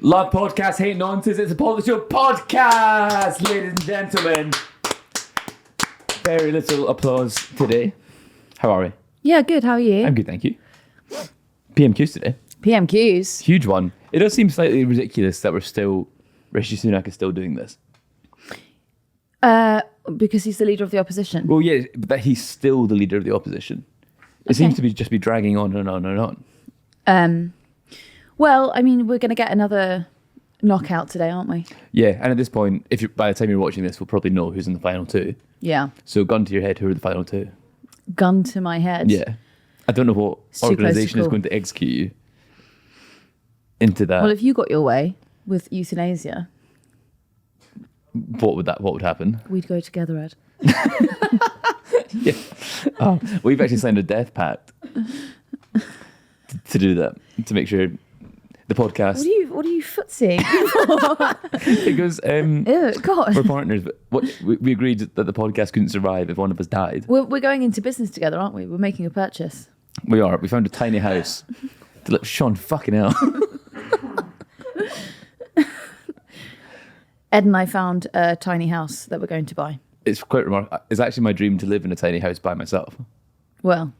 Love podcasts, hate nonsense. It's a PoliticsJOE podcast, ladies and gentlemen. Very little applause today. How are we? Yeah, good. How are you? I'm good, thank you. PMQs today. PMQs. Huge one. It does seem slightly ridiculous that Rishi Sunak is still doing this. Because he's the leader of the opposition. Well, yeah, but that he's still the leader of the opposition. It seems to be dragging on and on and on. Well, I mean, we're going to get another knockout today, aren't we? Yeah, and at this point, by the time you're watching this, we'll probably know who's in the final two. Yeah. So gun to your head, who are the final two? Gun to my head. Yeah. I don't know what organisation is going to execute you into that. Well, if you got your way with euthanasia, what would happen? we'd go together, Ed. Yeah. Oh, we've actually signed a death pact to do that, to make sure the podcast. What are you footsying? Because Ew, God. we're partners, but we agreed that the podcast couldn't survive if one of us died. We're going into business together, aren't we? We're making a purchase. We are. We found a tiny house to let Sean fucking hell. Ed and I found a tiny house that we're going to buy. It's quite remarkable. It's actually my dream to live in a tiny house by myself. Well.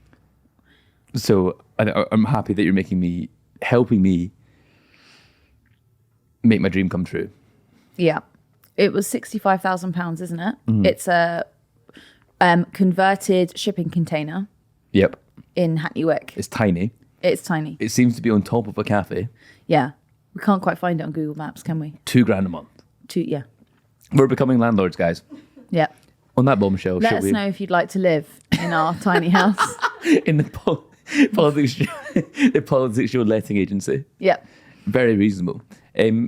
So I'm happy that you're helping me make my dream come true. Yeah. It was £65,000, isn't it? Mm-hmm. It's a converted shipping container. Yep. In Hackney Wick. It's tiny. It's tiny. It seems to be on top of a cafe. Yeah. We can't quite find it on Google Maps, can we? £2,000 a month. Yeah. We're becoming landlords, guys. Yeah. On that bombshell, Let us know if you'd like to live in our tiny house. In the PoliticsJOE letting agency. Yeah. Very reasonable.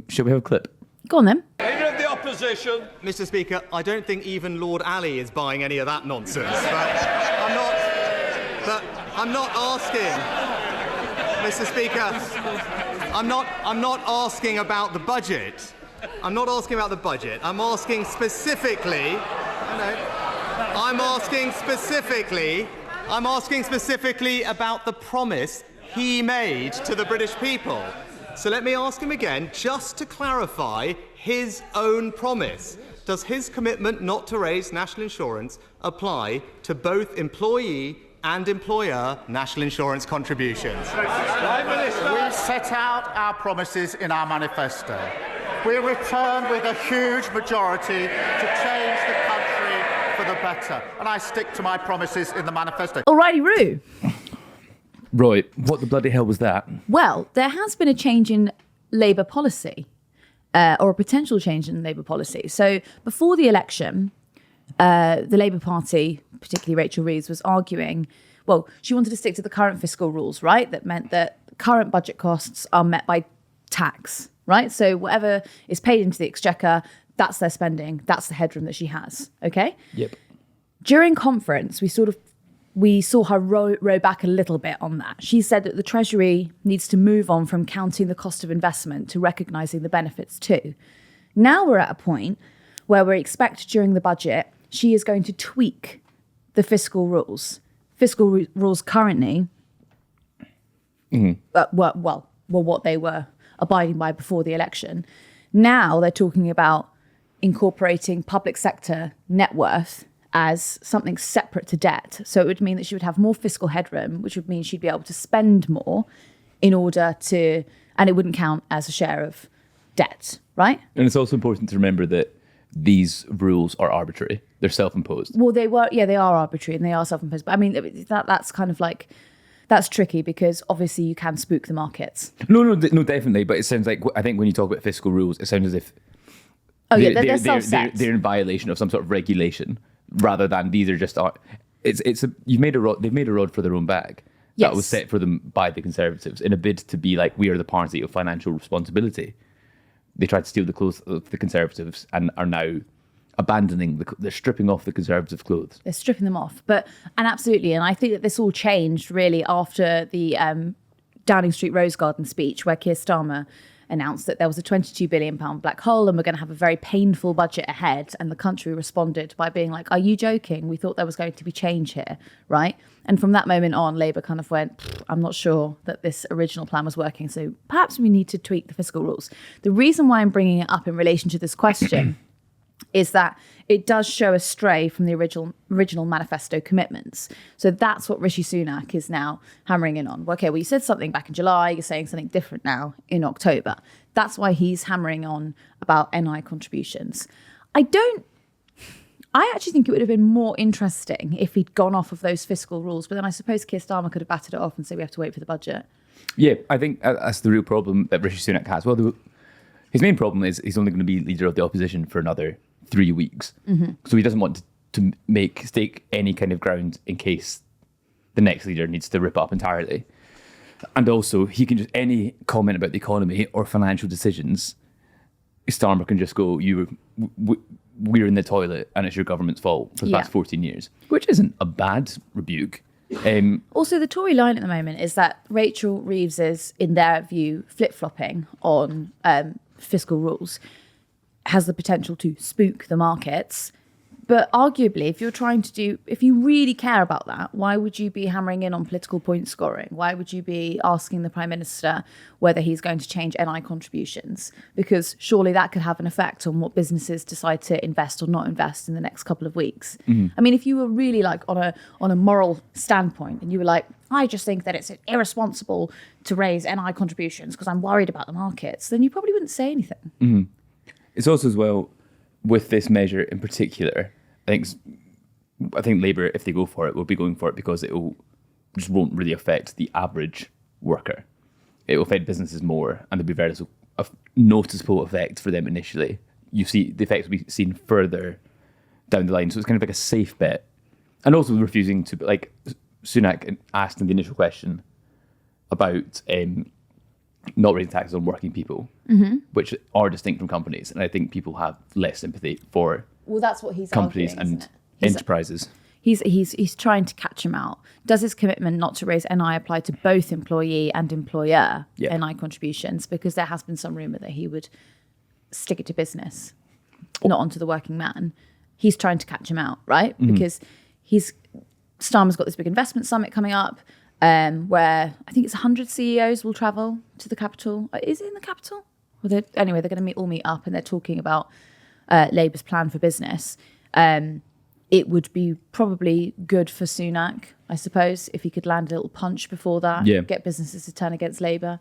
Shall we have a clip? Go on then. Leader of the opposition. Mr. Speaker, I don't think even Lord Ali is buying any of that nonsense. But I'm not asking, Mr. Speaker. I'm not asking about the budget. I'm not asking about the budget. I'm asking specifically. I'm asking specifically about the promise he made to the British people. So let me ask him again, just to clarify his own promise. Does his commitment not to raise national insurance apply to both employee and employer national insurance contributions? We set out our promises in our manifesto. We returned with a huge majority to change the country for the better. And I stick to my promises in the manifesto. Alrighty, Roo. Roy, what the bloody hell was that? Well, there has been a change in Labour policy, or a potential change in Labour policy. So before the election, the Labour Party, particularly Rachel Reeves, was arguing, well, she wanted to stick to the current fiscal rules, right? That meant that current budget costs are met by tax, right? So whatever is paid into the exchequer, that's their spending, that's the headroom that she has, okay? Yep. During conference, we saw her row back a little bit on that. She said that the Treasury needs to move on from counting the cost of investment to recognising the benefits too. Now we're at a point where we expect during the budget, she is going to tweak the fiscal rules. Fiscal rules currently, were what they were abiding by before the election. Now they're talking about incorporating public sector net worth as something separate to debt. So it would mean that she would have more fiscal headroom, which would mean she'd be able to spend more in order to, and it wouldn't count as a share of debt, right? And it's also important to remember that these rules are arbitrary. They're self-imposed. Well, they are arbitrary and they are self-imposed. But I mean, that's kind of like, that's tricky because obviously you can spook the markets. No, definitely. But it sounds like, I think when you talk about fiscal rules, it sounds as if they're self-set. They're in violation of some sort of regulation, rather than these are just they've made a rod for their own back. Yes. That was set for them by the Conservatives in a bid to be like, we are the party of financial responsibility. They tried to steal the clothes of the Conservatives and are now abandoning they're stripping off the Conservative clothes. They're stripping them off. And absolutely. And I think that this all changed really after the Downing Street Rose Garden speech where Keir Starmer announced that there was a £22 billion black hole and we're going to have a very painful budget ahead. And the country responded by being like, are you joking? We thought there was going to be change here, right? And from that moment on, Labour kind of went, I'm not sure that this original plan was working. So perhaps we need to tweak the fiscal rules. The reason why I'm bringing it up in relation to this question is that it does show a stray from the original manifesto commitments. So that's what Rishi Sunak is now hammering in on. Okay, well, you said something back in July, you're saying something different now in October. That's why he's hammering on about NI contributions. I actually think it would have been more interesting if he'd gone off of those fiscal rules, but then I suppose Keir Starmer could have batted it off and said we have to wait for the budget. Yeah, I think that's the real problem that Rishi Sunak has. Well, his main problem is he's only going to be leader of the opposition for another 3 weeks. So he doesn't want to stake any kind of ground in case the next leader needs to rip up entirely. And also, he can just, any comment about the economy or financial decisions, Starmer can just go, we're in the toilet and it's your government's fault for the past 14 years, which isn't a bad rebuke. Also, the Tory line at the moment is that Rachel Reeves is, in their view, flip-flopping on fiscal rules, has the potential to spook the markets. But arguably, if you really care about that, why would you be hammering in on political point scoring? Why would you be asking the Prime Minister whether he's going to change NI contributions? Because surely that could have an effect on what businesses decide to invest or not invest in the next couple of weeks. I mean, if you were really like on a moral standpoint and you were like, I just think that it's irresponsible to raise NI contributions because I'm worried about the markets, then you probably wouldn't say anything. It's also as well, with this measure in particular, I think Labour, if they go for it, will be going for it because it just won't really affect the average worker. It will affect businesses more, and there'll be very a noticeable effect for them initially. You see the effects will be seen further down the line, so it's kind of like a safe bet. And also refusing to, like Sunak asked in the initial question about not raising taxes on working people, which are distinct from companies, and I think people have less sympathy for. Well, that's what he's companies arguing, and enterprises. He's trying to catch him out. Does his commitment not to raise NI apply to both employee and employer NI contributions? Because there has been some rumour that he would stick it to business, not onto the working man. He's trying to catch him out, right? Because Starmer's got this big investment summit coming up, where I think it's 100 CEOs will travel to the capital. Is it in the capital? Well, anyway, they're going to all meet up and they're talking about Labour's plan for business. It would be probably good for Sunak, I suppose, if he could land a little punch before that, get businesses to turn against Labour.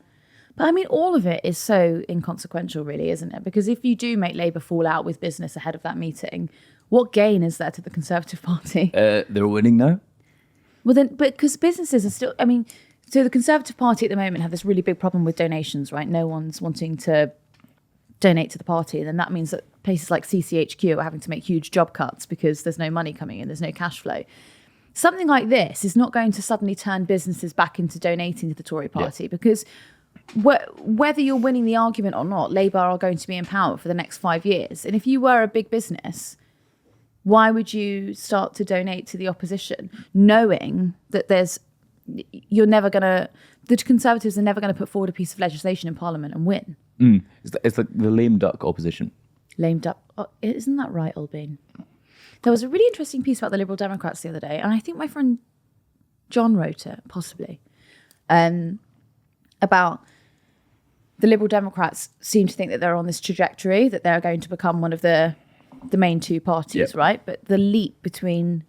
But I mean, all of it is so inconsequential, really, isn't it? Because if you do make Labour fall out with business ahead of that meeting, what gain is there to the Conservative Party? They're winning now. Well, then, but because businesses are still, I mean, so the Conservative Party at the moment have this really big problem with donations, right? No one's wanting to donate to the party. And then that means that places like CCHQ are having to make huge job cuts because there's no money coming in, there's no cash flow. Something like this is not going to suddenly turn businesses back into donating to the Tory party because whether you're winning the argument or not, Labour are going to be in power for the next 5 years. And if you were a big business, why would you start to donate to the opposition, knowing that the Conservatives are never going to put forward a piece of legislation in Parliament and win? It's like the lame duck opposition. Lame duck. Oh, isn't that right, Albin? There was a really interesting piece about the Liberal Democrats the other day, and I think my friend John wrote it, possibly, about the Liberal Democrats seem to think that they're on this trajectory, that they're going to become one of the main two parties, right? But the leap between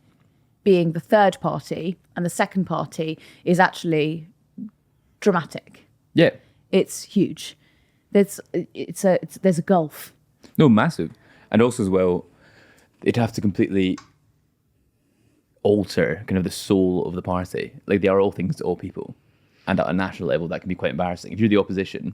being the third party and the second party is actually dramatic. Yeah. It's huge. There's a gulf. No, massive. And also as well, they'd have to completely alter kind of the soul of the party. Like, they are all things to all people. And at a national level, that can be quite embarrassing. If you're the opposition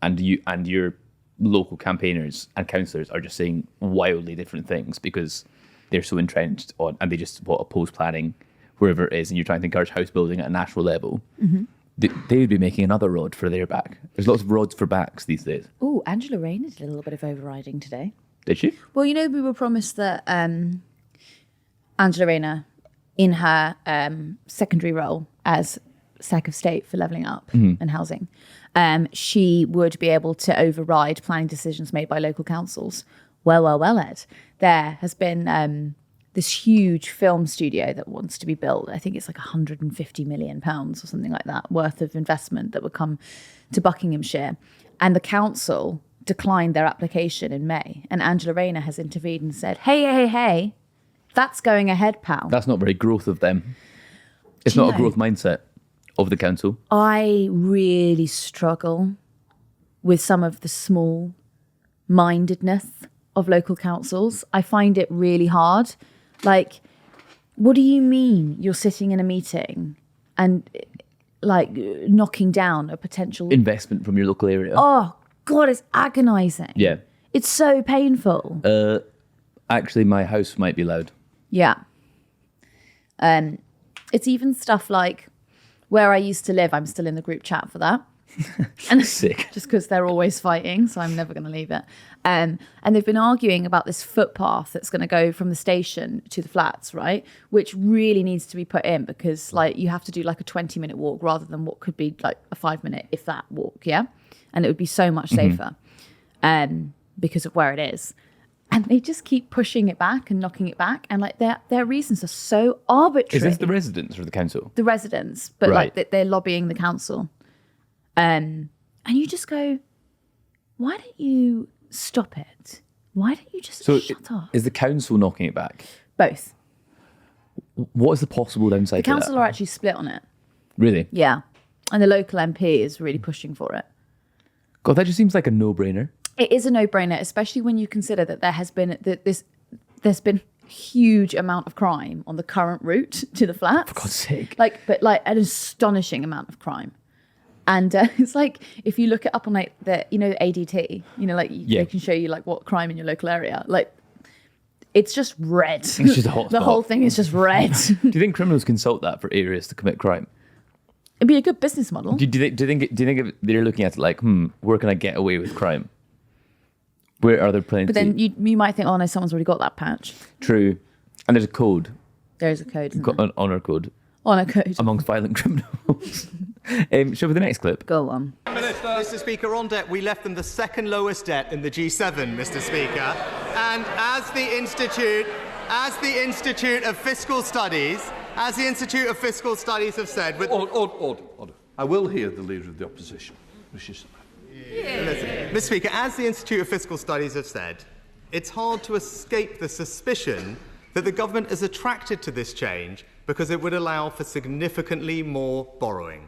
and your local campaigners and councillors are just saying wildly different things because they're so entrenched on, and they just oppose planning wherever it is, and you're trying to encourage house building at a national level, they would be making another rod for their back. There's lots of rods for backs these days. Oh, Angela Rayner did a little bit of overriding today. Did she? Well, you know, we were promised that Angela Rayner, in her secondary role as Sec of State for Levelling Up and Housing, she would be able to override planning decisions made by local councils. Well, Ed. There has been this huge film studio that wants to be built. I think it's like £150 million or something like that worth of investment that would come to Buckinghamshire. And the council declined their application in May. And Angela Rayner has intervened and said, hey, that's going ahead, pal. That's not very growth of them. It's not a growth mindset of the council. I really struggle with some of the small-mindedness of local councils. I find it really hard. Like, what do you mean you're sitting in a meeting and like knocking down a potential Investment from your local area. Oh, God, it's agonizing. Yeah. It's so painful. Actually, my house might be loud. Yeah. It's even stuff like where I used to live. I'm still in the group chat for that. And Sick. Just because they're always fighting, so I'm never going to leave it. And they've been arguing about this footpath that's going to go from the station to the flats, right? Which really needs to be put in because, like, you have to do like a 20-minute walk rather than what could be like a 5-minute, if that, walk, yeah? And it would be so much safer because of where it is. And they just keep pushing it back and knocking it back. And like their reasons are so arbitrary. Is this the residents or the council? The residents, but Right. like they're lobbying the council. And you just go, why don't you stop it? Why don't you just shut up? Is the council knocking it back? Both. What is the possible downside The to council that? are actually split on it. Really? Yeah. And the local MP is really pushing for it. God, that just seems like a no-brainer. It is a no-brainer, especially when you consider that there's been huge amount of crime on the current route to the flats. For God's sake. But an astonishing amount of crime. And it's like, if you look it up on like the, ADT, they can show you like what crime in your local area. Like, it's just red. It's just a hot The spot. whole thing is just red. Do you think criminals consult that for areas to commit crime? It'd be a good business model. Do you think they're looking at it like, where can I get away with crime? Where are there plenty? But then you might think, oh no, someone's already got that patch. True. And there's a code, There is a code. Isn't there? an honour code, On a code. amongst violent criminals. Shall we the next clip? Go on. Mr. Speaker, on debt, we left them the second lowest debt in the G7, Mr. Speaker. And as the Institute of Fiscal Studies have said, with Order. I will hear the Leader of the Opposition. Mr. Speaker, as the Institute of Fiscal Studies have said, it's hard to escape the suspicion that the government is attracted to this change because it would allow for significantly more borrowing.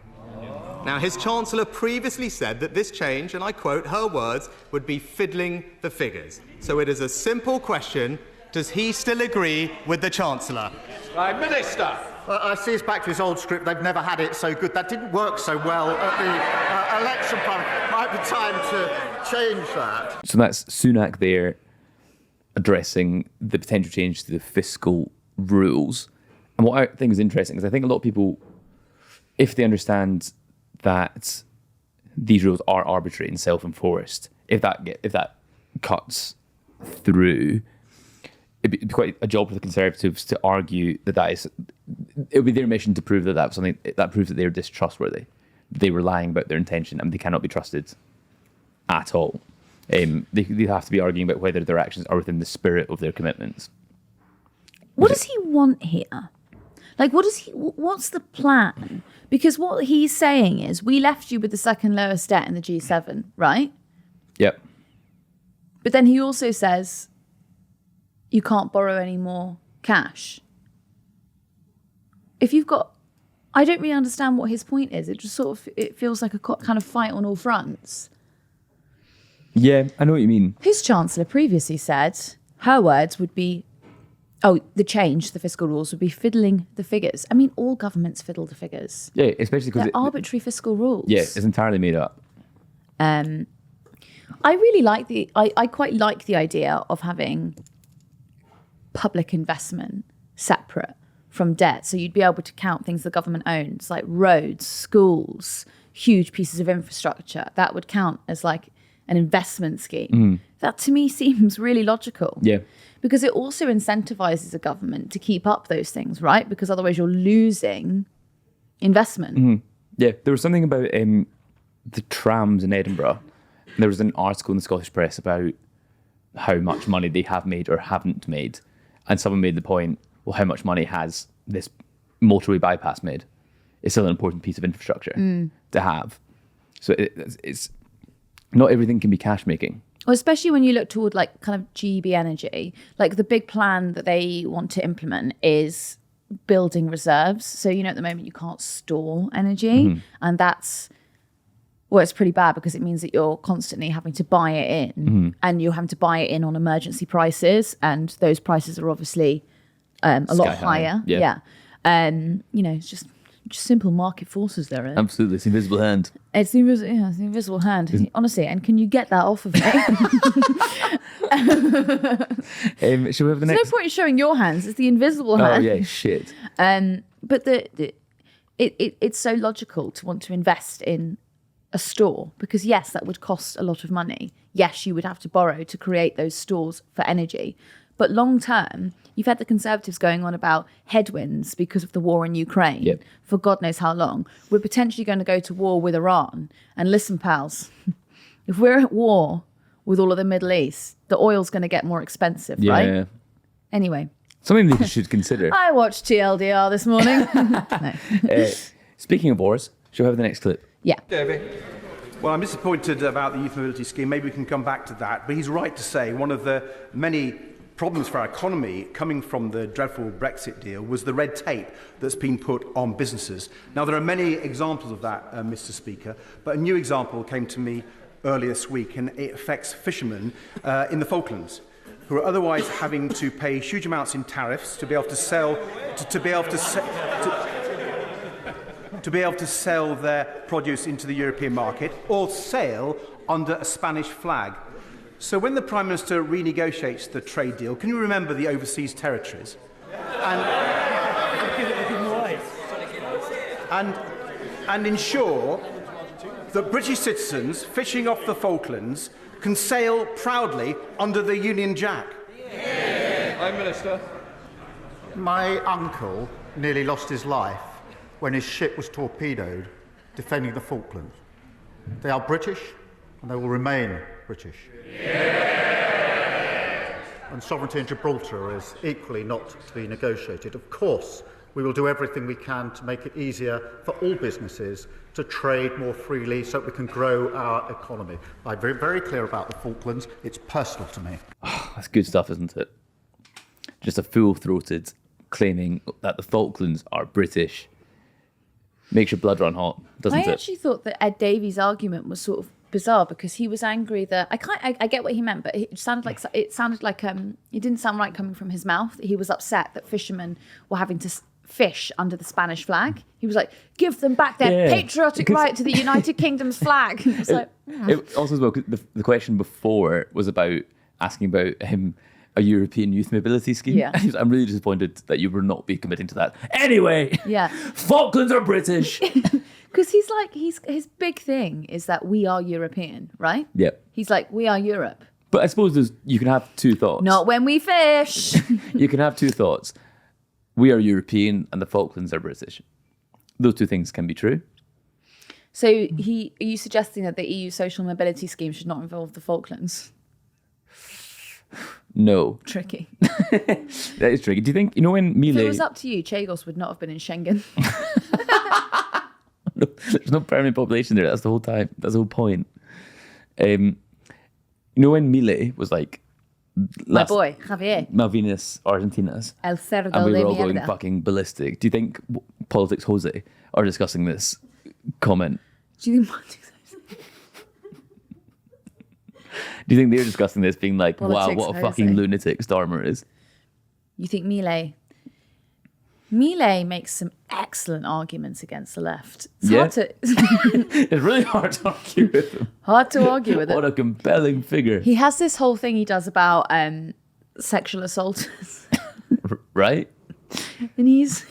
Now, his Chancellor previously said that this change, and I quote her words, would be fiddling the figures. So it is a simple question: does he still agree with the Chancellor? Prime Minister. I see us back to his old script. They've never had it so good. That didn't work so well at the election. Might be time to change that. So that's Sunak there addressing the potential change to the fiscal rules. And what I think is interesting is I think a lot of people, if they understand that these rules are arbitrary and self-enforced, if that cuts through, it'd be quite a job for the Conservatives to argue that it would be their mission to prove that was something that proves that they're distrustworthy. They were lying about their intention and they cannot be trusted at all. They have to be arguing about whether their actions are within the spirit of their commitments. What does he want here? Like, what's the plan? Because what he's saying is, we left you with the second lowest debt in the G7, right? Yep. But then he also says, you can't borrow any more cash. If you've got, I don't really understand what his point is. It just it feels like a kind of fight on all fronts. Yeah, I know what you mean. His Chancellor previously said, her words would be, the fiscal rules would be fiddling the figures. I mean, all governments fiddle the figures. Yeah, especially because They're arbitrary fiscal rules. Yeah, it's entirely made up. I really like I quite like the idea of having public investment separate from debt. So you'd be able to count things the government owns, like roads, schools, huge pieces of infrastructure. That would count as like an investment scheme. That to me seems really logical. Yeah. Because it also incentivizes a government to keep up those things, right? Because otherwise you're losing investment. Yeah, there was something about the trams in Edinburgh. There was an article in the Scottish press about how much money they have made or haven't made. And someone made the point, well, how much money has this motorway bypass made? It's still an important piece of infrastructure to have. So it's not everything can be cash making. Well, especially when you look toward like kind of GB Energy, like the big plan that they want to implement is building reserves. So, at the moment you can't store energy, and that's, well, it's pretty bad because it means that you're constantly having to buy it in, and you're having to buy it in on emergency prices, and those prices are obviously a lot higher. Yeah. It's just simple market forces there. Absolutely, it's the invisible hand. It's the invisible hand. Honestly, and can you get that off of me? Should we have the There's next? no point in showing your hands. It's the invisible hand. Oh yeah, shit. But it's so logical to want to invest in a store because yes, that would cost a lot of money. Yes, you would have to borrow to create those stores for energy. But long term, you've had the Conservatives going on about headwinds because of the war in Ukraine for God knows how long. We're potentially going to go to war with Iran. And listen, pals, if we're at war with all of the Middle East, the oil's going to get more expensive, right? Yeah. Anyway. Something that you should consider. I watched TLDR this morning. No. Speaking of wars, shall we have the next clip? Yeah. David. Well, I'm disappointed about the youth mobility scheme. Maybe we can come back to that. But he's right to say one of the many problems for our economy coming from the dreadful Brexit deal was the red tape that's been put on businesses. Now, there are many examples of that, Mr. Speaker, but a new example came to me earlier this week, and it affects fishermen in the Falklands, who are otherwise having to pay huge amounts in tariffs to be able to sell to be able to sell their produce into the European market or sail under a Spanish flag. So when the Prime Minister renegotiates the trade deal, can you remember the overseas territories? And ensure that British citizens fishing off the Falklands can sail proudly under the Union Jack? Prime Minister. My uncle nearly lost his life when his ship was torpedoed defending the Falklands. They are British and they will remain British. And sovereignty in Gibraltar is equally not to be negotiated. Of course, we will do everything we can to make it easier for all businesses to trade more freely so that we can grow our economy. I'm very, very clear about the Falklands. It's personal to me. That's good stuff, isn't it? Just a full-throated claiming that the Falklands are British. Makes your blood run hot, doesn't it? I actually thought that Ed Davies' argument was sort of bizarre because he was angry that I get what he meant, but it sounded like it didn't sound right coming from his mouth. He was upset that fishermen were having to fish under the Spanish flag. He was like, "Give them back their patriotic right to the United Kingdom's flag." It was it also as well. The question before was about asking about him. A European youth mobility scheme. Yeah. I'm really disappointed that you will not be committing to that. Anyway, yeah, Falklands are British. Because his big thing is that we are European, right? Yep. He's like, we are Europe. But I suppose you can have two thoughts. Not when we fish. You can have two thoughts. We are European and the Falklands are British. Those two things can be true. So are you suggesting that the EU social mobility scheme should not involve the Falklands? No. Tricky. That is tricky. Do you think, when Milei... If it was up to you, Chagos would not have been in Schengen. No, there's no permanent population there. That's the whole time. That's the whole point. When Milei was like... My boy, Javier. Malvinas, Argentinas. El Cerdo and we de were all going mierda. fucking ballistic. Do you think PoliticsJOE are discussing this comment? Do you think... Do you think they're discussing this being like, wow, Politics, what a fucking lunatic Starmer is? You think Milei makes some excellent arguments against the left. Hard to... It's really hard to argue with him. Hard to argue with it. What a compelling figure. He has this whole thing he does about sexual assaulters. Right? And he's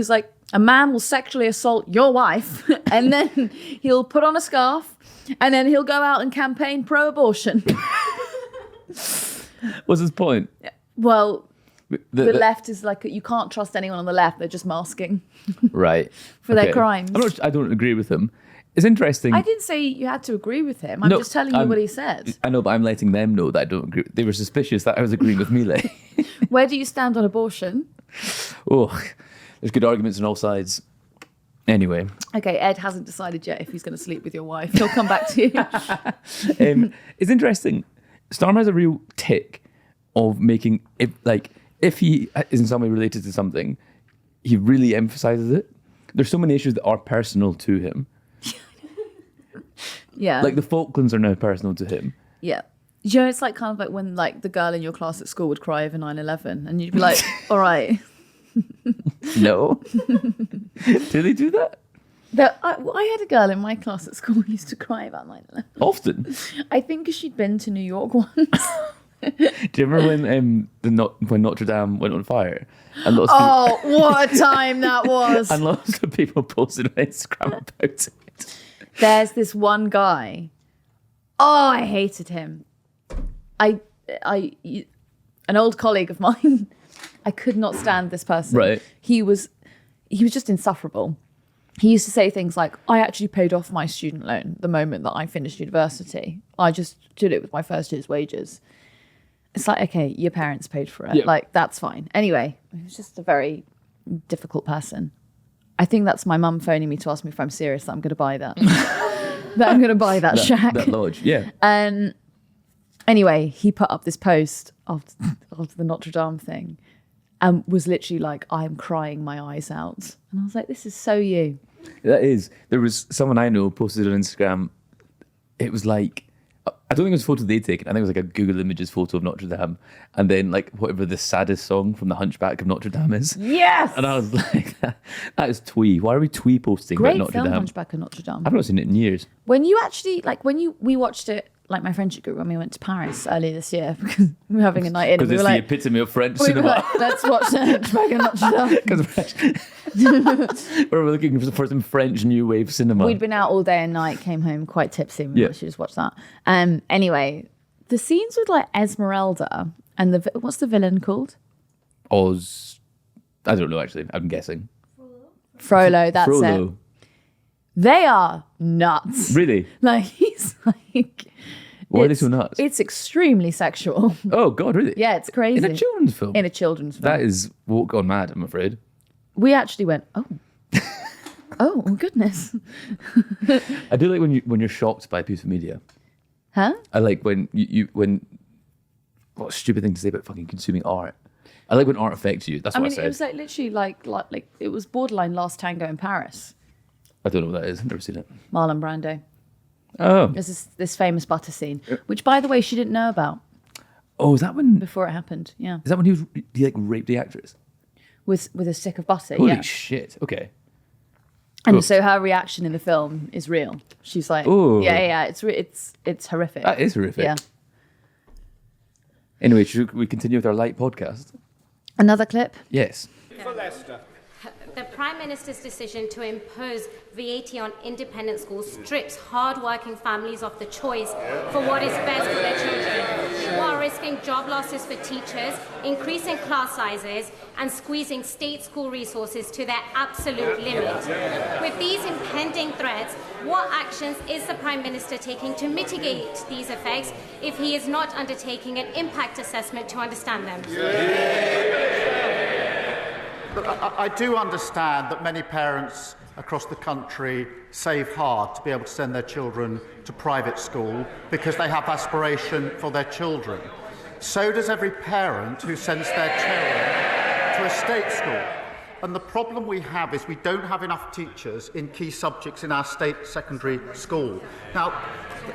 like, a man will sexually assault your wife and then he'll put on a scarf and then he'll go out and campaign pro-abortion. What's his point? Well, the left is like, you can't trust anyone on the left. They're just masking right for their crimes. I don't agree with him. It's interesting. I didn't say you had to agree with him. I'm No, just telling you what he said. I know, but I'm letting them know that I don't agree. They were suspicious that I was agreeing with Mile. Where do you stand on abortion? Oh, there's good arguments on all sides. Anyway. Okay, Ed hasn't decided yet if he's going to sleep with your wife. He'll come back to you. It's interesting. Starmer has a real tick of making, if he is in some way related to something, he really emphasises it. There's so many issues that are personal to him. Yeah. Like the Falklands are now personal to him. Yeah. You know, it's like kind of like when like the girl in your class at school would cry over 9/11 and you'd be like, all right. No. Do they do that? I had a girl in my class at school who used to cry about 9/11. Often. I think because she'd been to New York once. Do you remember when Notre Dame went on fire? And What a time that was. And lots of people posted on Instagram about it. There's this one guy. Oh, I hated him. An old colleague of mine. I could not stand this person. Right. He was just insufferable. He used to say things like, I actually paid off my student loan the moment that I finished university. I just did it with my first year's wages. It's like, okay, your parents paid for it. Yeah. Like, that's fine. Anyway, he was just a very difficult person. I think that's my mum phoning me to ask me if I'm serious that I'm going to buy that. That I'm going to buy that shack. That lodge, yeah. Anyway, he put up this post after the Notre Dame thing and was literally like, I'm crying my eyes out. And I was like, this is so you. That is. There was someone I know posted on Instagram. It was like, I don't think it was a photo they'd taken. I think it was like a Google Images photo of Notre Dame. And then like whatever the saddest song from the Hunchback of Notre Dame is. Yes! And I was like, that is twee. Why are we twee posting Great about Notre film, Dame? Hunchback of Notre Dame. I've not seen it in years. When you actually, we watched it, like my friendship group, when we went to Paris earlier this year, because we were having a night in. Because And it's we were the like, epitome of French we were cinema. like, let's watch the Hunchback of Notre Dame. Because we're looking for some French new wave cinema. We'd been out all day and night, came home quite tipsy. We should just watch that. Anyway, the scenes with like Esmeralda and what's the villain called? Oz. I don't know, actually. I'm guessing. Frollo, that's it. Frollo. They are nuts. Really? Like, he's like... Why are they so nuts? It's extremely sexual. Oh, God, really? Yeah, it's crazy. In a children's film? In a children's film. That is woke gone mad, I'm afraid. We actually went, oh. Oh, goodness. I do like when you're shocked by a piece of media. Huh? I like when what a stupid thing to say about fucking consuming art. I like when art affects you. That's what I said. It was like literally like it was borderline Last Tango in Paris. I don't know what that is. I've never seen it. Marlon Brando. Oh. There's this famous butter scene, which, by the way, she didn't know about Oh, is that when? before it happened. Yeah, Is that when he like raped the actress? with a stick of butter. Holy yeah, shit! Okay. and cool. so her reaction in the film is real. She's like, Ooh. yeah. It's horrific. That is horrific. Yeah. Anyway, should we continue with our light podcast? Another clip. Yes. For Leicester. The Prime Minister's decision to impose VAT on independent schools strips hard-working families of the choice for what is best for their children, while risking job losses for teachers, increasing class sizes, and squeezing state school resources to their absolute limit. With these impending threats, what actions is the Prime Minister taking to mitigate these effects if he is not undertaking an impact assessment to understand them? Look, I do understand that many parents across the country save hard to be able to send their children to private school because they have aspiration for their children. So does every parent who sends their children to a state school. And the problem we have is we don't have enough teachers in key subjects in our state secondary school. Now,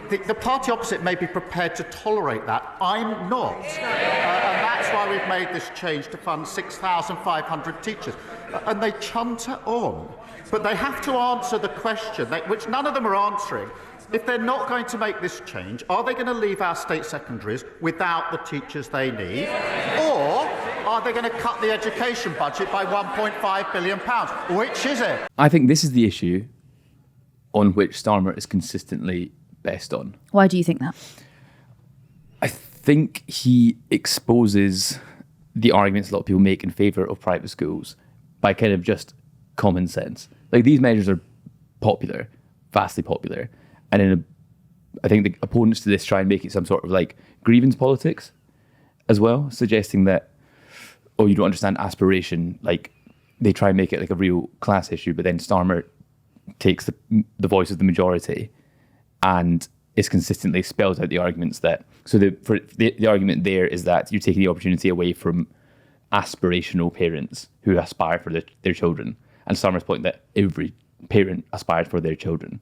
the party opposite may be prepared to tolerate that. I'm not. And that's why we've made this change to fund 6,500 teachers. And they chunter on. But they have to answer the question, which none of them are answering. If they're not going to make this change, are they going to leave our state secondaries without the teachers they need? Or are they going to cut the education budget by £1.5 billion? Which is it? I think this is the issue on which Starmer is consistently best on. Why do you think that? I think he exposes the arguments a lot of people make in favour of private schools by kind of just common sense. Like, these measures are popular, vastly popular. And I think the opponents to this try and make it some sort of like grievance politics as well, suggesting that, oh, you don't understand aspiration. Like they try and make it like a real class issue, but then Starmer takes the voice of the majority and is consistently spells out the arguments that, so the argument there is that you're taking the opportunity away from aspirational parents who aspire for their children. And Starmer's point that every parent aspires for their children.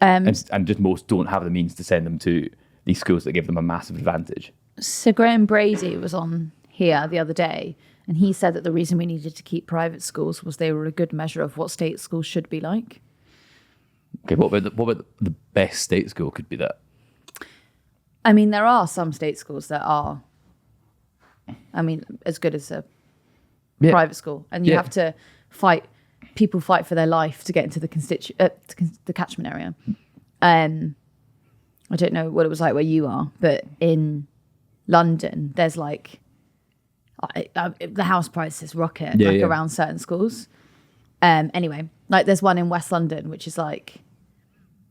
And just most don't have the means to send them to these schools that give them a massive advantage. So Graham Brady was on here the other day, and he said that the reason we needed to keep private schools was they were a good measure of what state schools should be like. Okay, what about the best state school could be that? I mean, there are some state schools that are, as good as a private school, and you have to fight. People fight for their life to get into the catchment area. I don't know what it was like where you are, but in London, there's like the house prices rocket around certain schools. Anyway, like there's one in West London, which is like,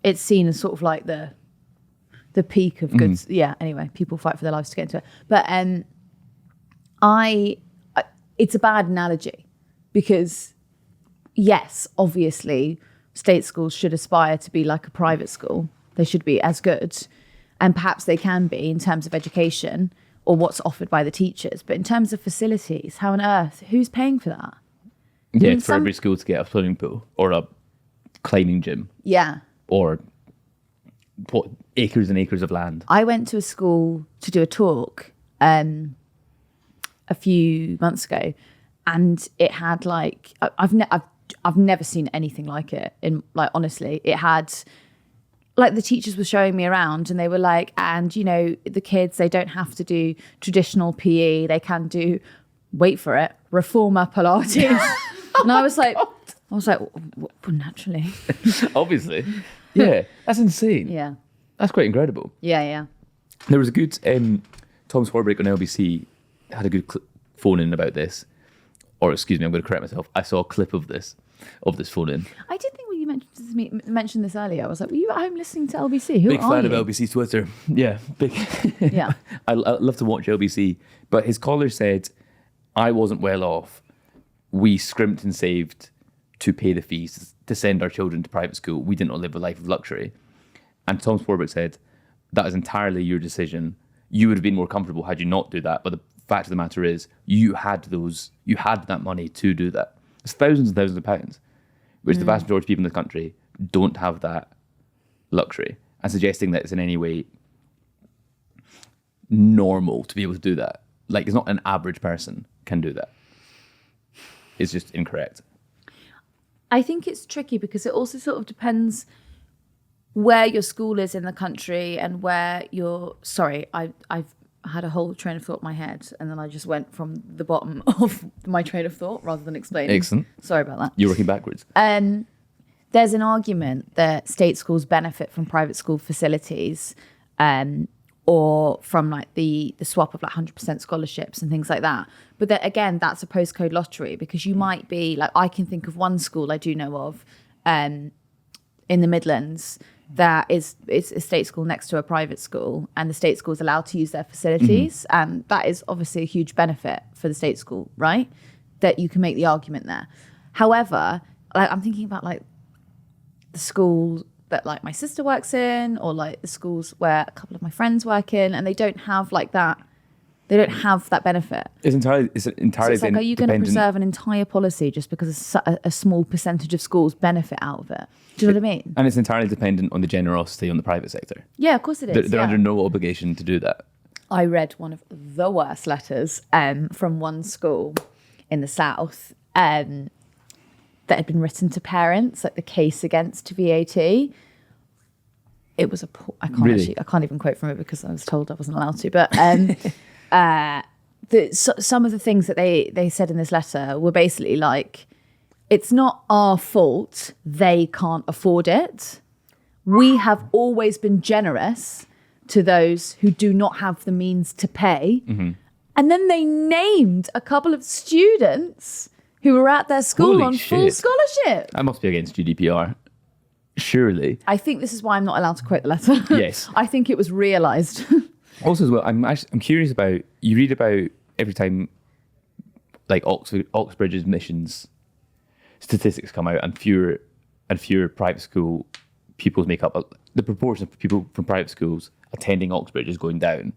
it's seen as sort of like the peak of goods. Yeah. Anyway, people fight for their lives to get into it. But it's a bad analogy because yes, obviously state schools should aspire to be like a private school. They should be as good, and perhaps they can be in terms of education or what's offered by the teachers. But in terms of facilities, how on earth, who's paying for that? Yeah, for every school to get a swimming pool or a climbing gym. Yeah. Or what, acres and acres of land. I went to a school to do a talk a few months ago, and it had like I've never seen anything like it. In like honestly, it had like the teachers were showing me around, and they were like, and you know, the kids, they don't have to do traditional PE. They can do, wait for it, reformer Pilates. And I was like, well, naturally. Obviously. Yeah, that's insane. Yeah. That's quite incredible. Yeah. There was a good, Tom Swarbrick on LBC had a good phone in about this. Or excuse me, I'm going to correct myself. I saw a clip of this phone in. I did think when you mentioned this earlier, I was like, were you at home listening to LBC? Who big are fan you? of LBC Twitter. Yeah, big. Yeah. I love to watch LBC. But his caller said, I wasn't well off. We scrimped and saved to pay the fees to send our children to private school. We didn't live a life of luxury. And Tom Swarbrick said, that is entirely your decision. You would have been more comfortable had you not do that. But the fact of the matter is, you had that money to do that. It's thousands and thousands of pounds, which the vast majority of people in the country don't have that luxury. And suggesting that it's in any way normal to be able to do that. Like, it's not an average person can do that. It's just incorrect. I think it's tricky because it also sort of depends where your school is in the country and where you're... Sorry, I've had a whole train of thought in my head, and then I just went from the bottom of my train of thought rather than explaining. Excellent. Sorry about that. You're working backwards. There's an argument that state schools benefit from private school facilities, or from like the swap of like 100% scholarships and things like that. But that, again, that's a postcode lottery, because you might be like, I can think of one school I do know of in the Midlands that it's a state school next to a private school, and the state school is allowed to use their facilities. And that is obviously a huge benefit for the state school, right? That you can make the argument there. However, like, I'm thinking about like the school that like my sister works in, or like the schools where a couple of my friends work in, and they don't have like that. They don't have that benefit. It's entirely So it's like, are you going to preserve an entire policy just because a small percentage of schools benefit out of it? Do you know what I mean? And it's entirely dependent on the generosity on the private sector. Yeah, of course it is. They're under no obligation to do that. I read one of the worst letters from one school in the south that had been written to parents, like the case against VAT. It was I can't even quote from it because I was told I wasn't allowed to. But some of the things that they said in this letter were basically like, it's not our fault they can't afford it. We have always been generous to those who do not have the means to pay. Mm-hmm. And then they named a couple of students who were at their school full scholarship. That must be against GDPR. surely. I think this is why I'm not allowed to quote the letter. Yes. I think it was realised. Also, as well, I'm curious about, you read about every time like Oxbridge's admissions statistics come out, and fewer private school pupils make up the proportion of people from private schools attending Oxbridge is going down.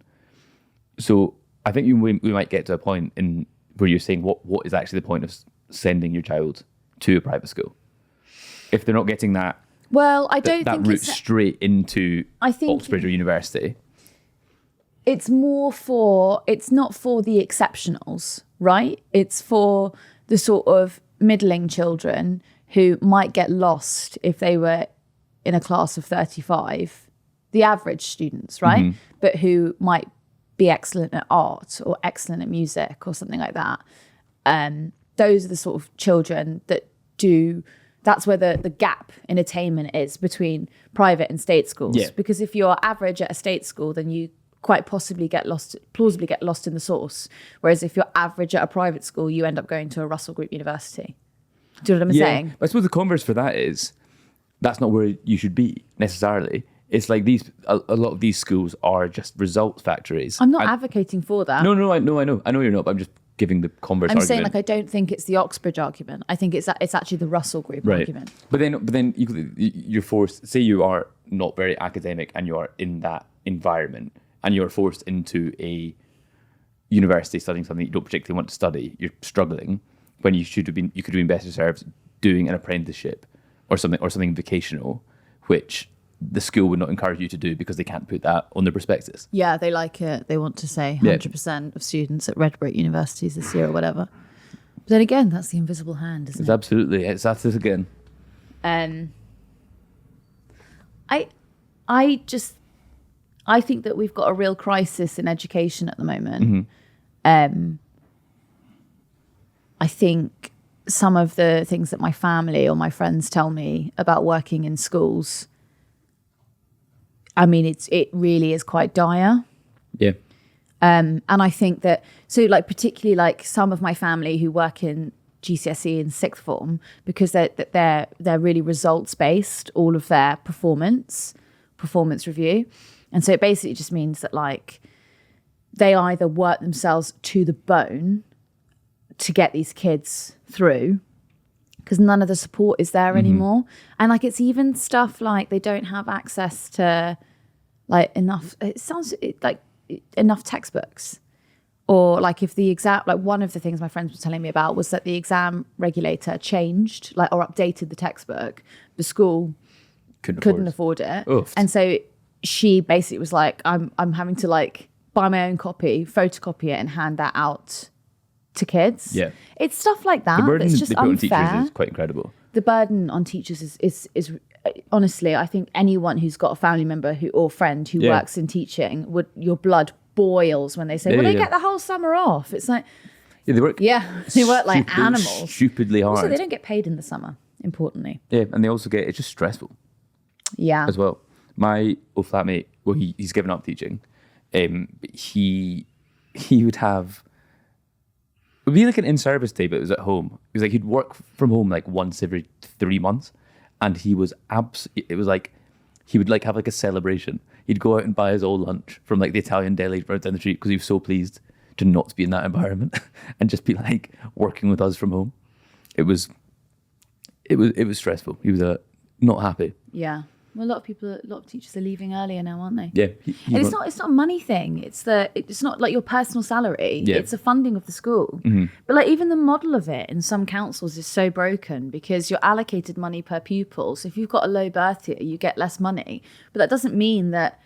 So I think we might get to a point in where you're saying what is actually the point of sending your child to a private school if they're not getting that. Well, I don't that think route it's straight into I think Oxbridge or university. it's not for the exceptionals, right? It's for the sort of middling children who might get lost if they were in a class of 35, the average students, right? Mm-hmm. But who might be excellent at art or excellent at music or something like that. Those are the sort of children that's where the gap in attainment is between private and state schools. Yeah. Because if you're average at a state school, then you quite plausibly get lost in the source. Whereas if you're average at a private school, you end up going to a Russell Group university. Do you know what I'm saying? I suppose the converse for that is that's not where you should be necessarily. It's like a lot of these schools are just result factories. I'm not advocating for that. No, I know you're not, but I'm just giving the converse argument. I'm saying, like, I don't think it's the Oxbridge argument. I think it's actually the Russell Group argument. But then you're forced, say you are not very academic and you are in that environment and you're forced into a university studying something you don't particularly want to study, you're struggling, when you could have been better served doing an apprenticeship or something vocational, which the school would not encourage you to do because they can't put that on their prospectus. Yeah, they like it. They want to say 100% of students at Redbrick universities this year or whatever. But then again, that's the invisible hand, isn't it? Absolutely. It's that again. I think that we've got a real crisis in education at the moment. Mm-hmm. I think some of the things that my family or my friends tell me about working in schools, I mean, it really is quite dire. Yeah. And I think that, so like particularly like some of my family who work in GCSE and sixth form, because they're really results based, all of their performance review. And so it basically just means that like they either work themselves to the bone to get these kids through because none of the support is there anymore. And like it's even stuff like they don't have access to like enough textbooks, or like if the exam, like one of the things my friends were telling me about was that the exam regulator changed like or updated the textbook, the school couldn't afford it. Oof. And so she basically was like, I'm having to like buy my own copy, photocopy it and hand that out to kids. Yeah. It's stuff like that. The burden that's just they put on unfair. teachers is quite incredible. The burden on teachers is honestly, I think anyone who's got a family member or friend who works in teaching, your blood boils when they say, they get the whole summer off. It's like, they work like animals. Stupidly hard. Also, they don't get paid in the summer, importantly. Yeah, and they also it's just stressful. Yeah. As well. My old flatmate, well, he's given up teaching. He would have, it would be like an in-service day, but it was at home. It was like he'd work from home like once every 3 months, and he was it was like he would like have like a celebration. He'd go out and buy his old lunch from like the Italian deli right down the street because he was so pleased to not be in that environment and just be like working with us from home. It was stressful. He was not happy. Yeah. Well, a lot of teachers are leaving earlier now, aren't they? Yeah. And it's not a money thing. It's not like your personal salary. Yeah. It's a funding of the school. Mm-hmm. But like even the model of it in some councils is so broken because you're allocated money per pupil. So if you've got a low birth year, you get less money. But that doesn't mean that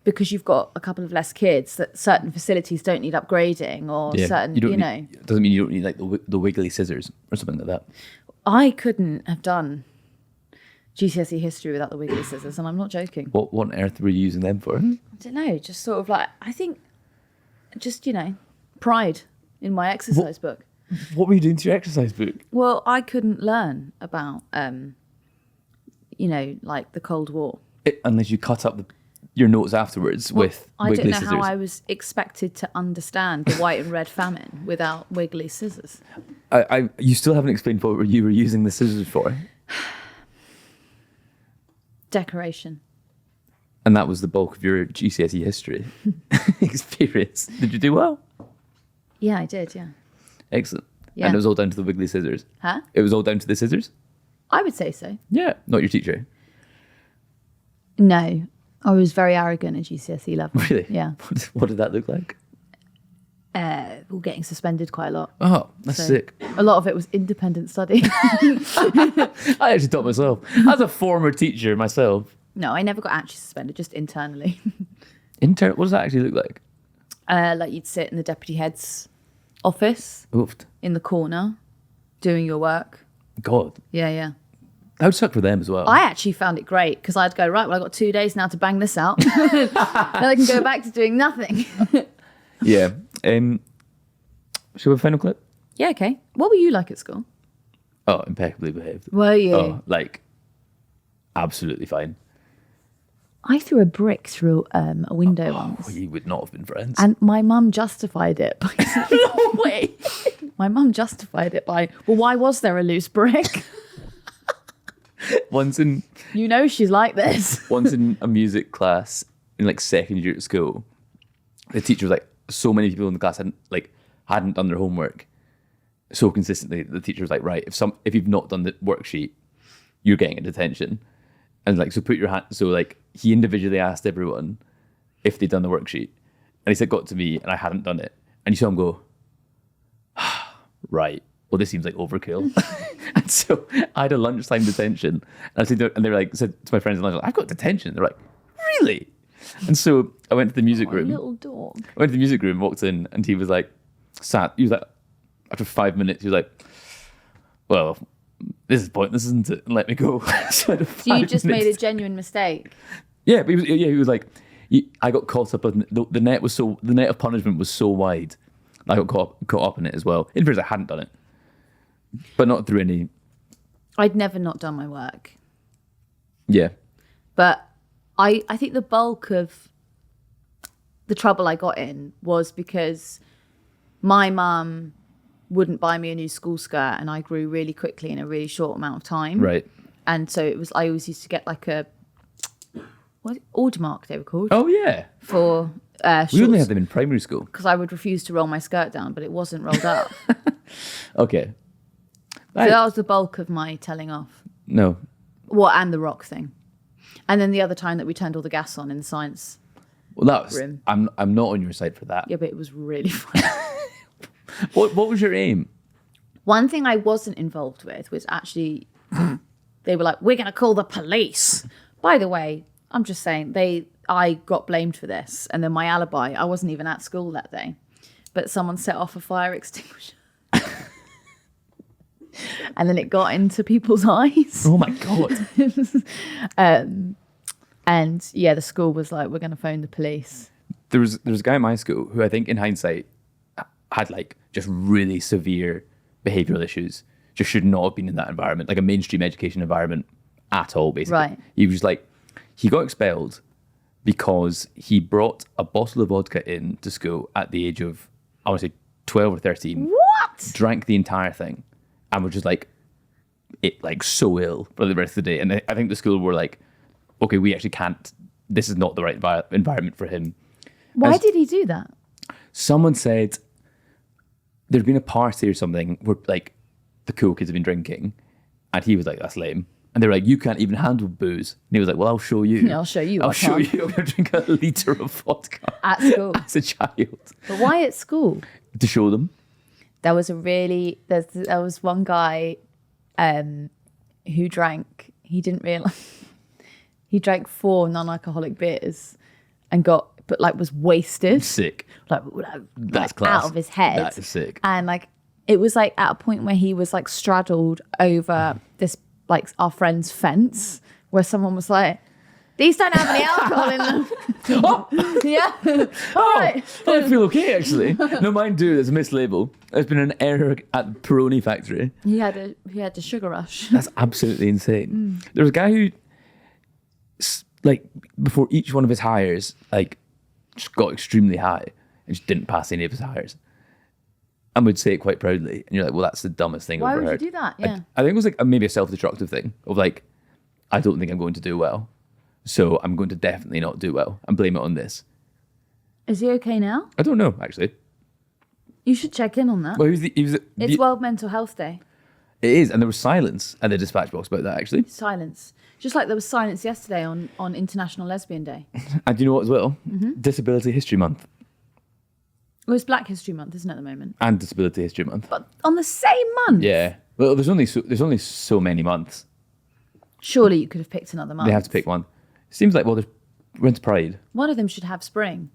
because you've got a couple of less kids that certain facilities don't need upgrading or certain, It doesn't mean you don't need like the wiggly scissors or something like that. I couldn't have done GCSE history without the wiggly scissors, and I'm not joking. What on earth were you using them for? I don't know, just sort of like, I think, just, pride in my exercise book. What were you doing to your exercise book? Well, I couldn't learn about, like the Cold War. Unless you cut up your notes afterwards with wiggly scissors. I don't know how I was expected to understand the white and red famine without wiggly scissors. You still haven't explained what you were using the scissors for. Decoration. And that was the bulk of your GCSE history experience. Did you do well? Yeah, I did, yeah. Excellent. Yeah. And it was all down to the wiggly scissors? Huh? It was all down to the scissors? I would say so. Yeah. Not your teacher? No. I was very arrogant at GCSE level. Really? Yeah. What did that look like? Well, getting suspended quite a lot. Oh, that's So, sick. A lot of it was independent study. I actually taught myself. As a former teacher myself. No, I never got actually suspended, just internally. What does that actually look like? Like you'd sit in the deputy head's office Oofed. in the corner doing your work. God. Yeah. That would suck for them as well. I actually found it great because I'd go, right, well, I've got 2 days now to bang this out. Then I can go back to doing nothing. Yeah. Shall we have a final clip? Yeah, okay. What were you like at school? Oh, impeccably behaved. Were you? Oh, like, absolutely fine. I threw a brick through a window once. We would not have been friends. And my mum justified it by... No way! My mum justified it by, well, why was there a loose brick? Once in You know she's like this. once in a music class in like second year at school, the teacher was like, so many people in the class hadn't done their homework so consistently. The teacher was like, right, if you've not done the worksheet, you're getting a detention. And like, so put your hand. So like, he individually asked everyone if they'd done the worksheet, and he said, got to me, and I hadn't done it. And you saw him go, right. Well, this seems like overkill. And so I had a lunchtime detention. And I said, and they were like, said to my friends at lunch, I've got detention. They're like, really? And so I went to the music room. Little dog. I went to the music room, walked in, and he was like, he was like, after 5 minutes, he was like, well, this is pointless, isn't it? And let me go. So You just made a genuine mistake. Yeah, but he was like, I got caught up in the net of punishment was so wide. I got caught up in it as well. In fairness, I hadn't done it, but not through any. I'd never not done my work. Yeah. But I think the bulk of the trouble I got in was because my mum wouldn't buy me a new school skirt, and I grew really quickly in a really short amount of time. Right. And so I always used to get like a Audmark, they were called. Oh yeah. For we only had them in primary school. because I would refuse to roll my skirt down, but it wasn't rolled up. Okay. So that was the bulk of my telling off. No. Well, and the rock thing. And then the other time that we turned all the gas on in the science Well, that was. room. I'm not on your side for that. Yeah, but it was really fun. What was your aim? One thing I wasn't involved with was actually, they were like, we're going to call the police. By the way, I'm just saying, I got blamed for this. And then my alibi, I wasn't even at school that day. But someone set off a fire extinguisher. And then it got into people's eyes. Oh my God. And yeah, the school was like, we're going to phone the police. There was a guy in my school who I think in hindsight had like just really severe behavioural issues. Just should not have been in that environment, like a mainstream education environment at all, basically. Right. He was like, he got expelled because he brought a bottle of vodka in to school at the age of, I want to say 12 or 13. What? Drank the entire thing and was just like, so ill for the rest of the day. And I think the school were like, okay, we actually can't, this is not the right environment for him. Why did he do that? Someone said there'd been a party or something where like the cool kids have been drinking, and he was like, that's lame. And they were like, you can't even handle booze. And he was like, well, I'll show you. Yeah, I'll show you. I'll show you. I'm going to drink a litre of vodka. At school. As a child. But why at school? To show them. There was there was one guy who drank, he didn't realise, he drank 4 non-alcoholic beers and was wasted. Sick. That's class. Out of his head. That is sick. And like, it was like at a point where he was like straddled over this, like our friend's fence, where someone was like, these don't have any alcohol in them. Oh! Yeah. All right. I feel okay, actually. No, mine do. There's a mislabel. There's been an error at the Peroni factory. He had a sugar rush. That's absolutely insane. There was a guy who, like, before each one of his hires, like, just got extremely high and just didn't pass any of his hires. And would say it quite proudly. And you're like, well, that's the dumbest thing I've Why ever would heard. you do that? Yeah. I think it was like maybe a self-destructive thing of like, I don't think I'm going to do well. So I'm going to definitely not do well and blame it on this. Is he okay now? I don't know, actually. You should check in on that. Well, It's World Mental Health Day. It is, and there was silence at the dispatch box about that, actually. Silence. Just like there was silence yesterday on International Lesbian Day. And you know what as well? Disability History Month. Well, it's Black History Month, isn't it, at the moment? And Disability History Month. But on the same month? Yeah. Well, there's only so many months. Surely you could have picked another month. They have to pick one. It seems like, well, when's Pride? One of them should have spring.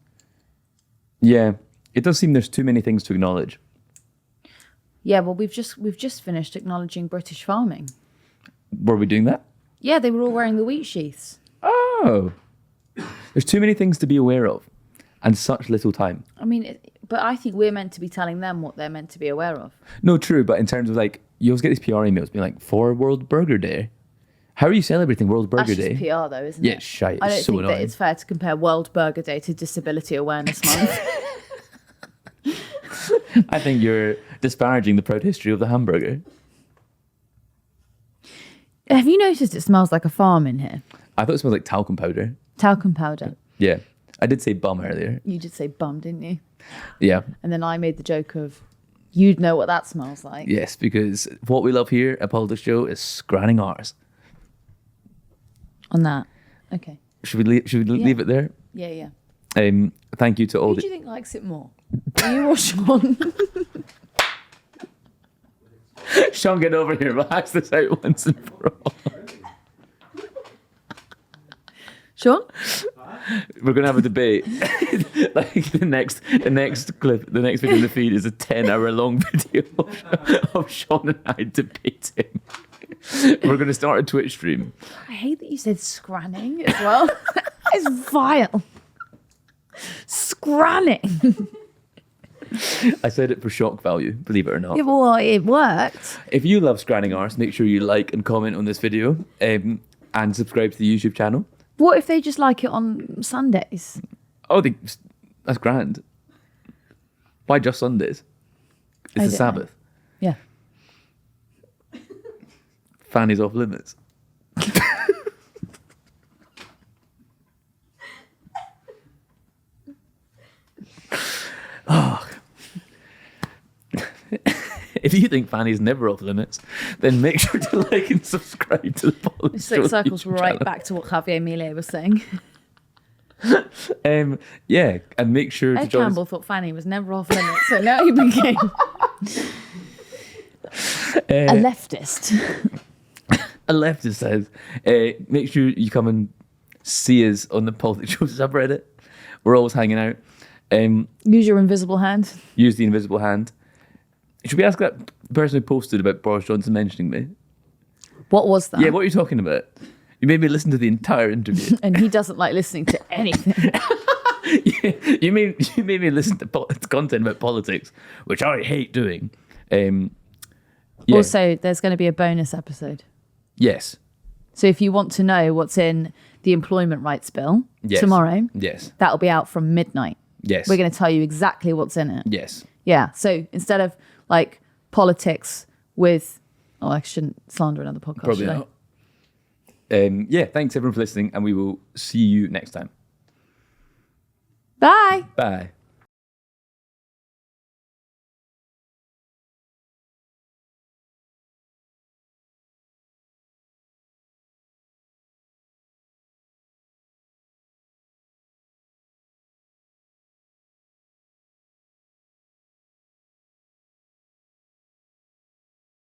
Yeah. It does seem there's too many things to acknowledge. Yeah, well, we've just finished acknowledging British farming. Were we doing that? Yeah, they were all wearing the wheat sheaths. Oh. There's too many things to be aware of and such little time. I mean, but I think we're meant to be telling them what they're meant to be aware of. No, true, but in terms of like, you always get these PR emails being like, for World Burger Day. How are you celebrating World Burger That's Day? just PR though, isn't it? Yeah, it's shite. I don't It's so think annoying. that it's fair to compare World Burger Day to Disability Awareness Month. I think you're disparaging the proud history of the hamburger. Have you noticed it smells like a farm in here? I thought it smelled like talcum powder. Talcum powder. Yeah. I did say bum earlier. You did say bum, didn't you? Yeah. And then I made the joke of, you'd know what that smells like. Yes, because what we love here at PoliticsJOE is scranning ours. On that. Okay. Should we leave it there? Yeah, yeah. Thank you to all Who do you think likes it more? You or Sean? Sean, get over here. We'll hash this out once and for all. Sean? We're gonna have a debate. Like the next clip, the next video in the feed is a 10-hour long video of Sean and I debating. We're gonna start a Twitch stream. I hate that you said scranning as well. It's vile. Scranning. I said it for shock value, believe it or not. Yeah, well, it worked. If you love scranning arse, make sure you like and comment on this video and subscribe to the YouTube channel. What if they just like it on Sundays? Oh, that's grand. Why just Sundays? It's the don't know. Sabbath. Yeah. Fanny's off limits. Oh. If you think Fanny's never off limits, then make sure to like and subscribe to the Politics. Six circles right back to what Javier Milei was saying. Yeah, and make sure to Ed join Campbell thought Fanny was never off limits, so now he became a leftist. A leftist says, make sure you come and see us on the PoliticsJOE subreddit. We're always hanging out. Use your invisible hand. Use the invisible hand. Should we ask that person who posted about Boris Johnson mentioning me? What was that? Yeah, what are you talking about? You made me listen to the entire interview. And he doesn't like listening to anything. you made me listen to content about politics, which I hate doing. Yeah. Also, there's going to be a bonus episode. Yes. So if you want to know what's in the Employment Rights Bill tomorrow, yes, that'll be out from midnight. Yes. We're going to tell you exactly what's in it. Yes. Yeah. So instead of like politics with, oh, I shouldn't slander another podcast. Probably should I? not. Yeah, thanks everyone for listening, and we will see you next time. Bye. Bye.